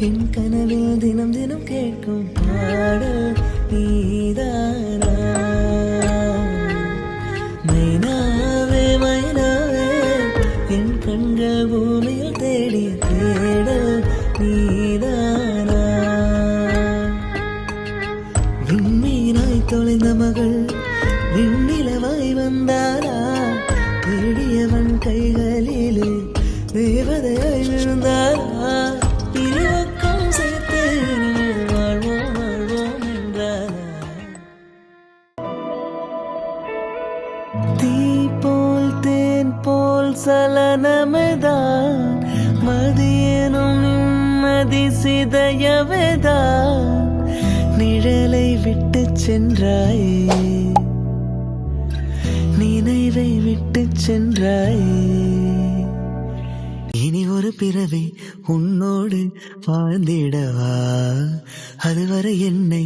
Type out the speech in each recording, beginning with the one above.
என் கனவில் தினம் தினம் கேட்கும் பாடல் நீதானா மைனாவே மைனாவே என் கண்கள் பூமியில் தேடிய தேடல் நீதானா விண்மீனாய் தொலைந்த மகள் விண்ணிலவாய் வந்தாரா தேடியவன் கைகளிலே தேவதையாய் விழுந்தாரா இருவக்கம் சேர்த்து வாழ்வோம் வாழ்வோம் என்றாரா தீ போல் தேன் போல் சலனமெதான் மதியனும் நிம்மதி சிதையவேதான் நிழலை விட்டு சென்றாயே நினைவை விட்டு சென்றாயே இனி ஒரு பிறவி உன்னோடு வாழ்ந்திடவா அதுவரை என்னை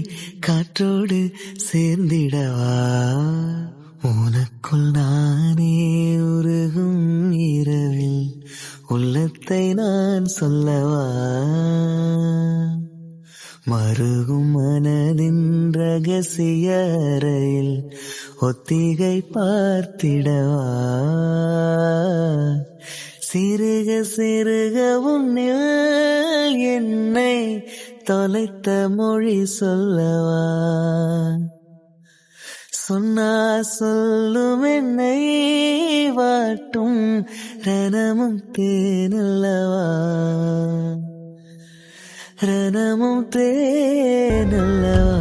காற்றோடு சேர்ந்திடவா உனக்குள் நானே உருகும் இரவில் உள்ளத்தை நான் சொல்லவா மருகும் மனதின் ரகசிய அறையில் ஒத்திகை பார்த்திடவா சிறுக சிறுக உன்னில் என்னை தொலைத்த மொழி சொல்லவா சொன்னா சொல்லும் என்னை வாட்டும் ரணமும் தேனல்லவா ரணமும் தேனல்லவா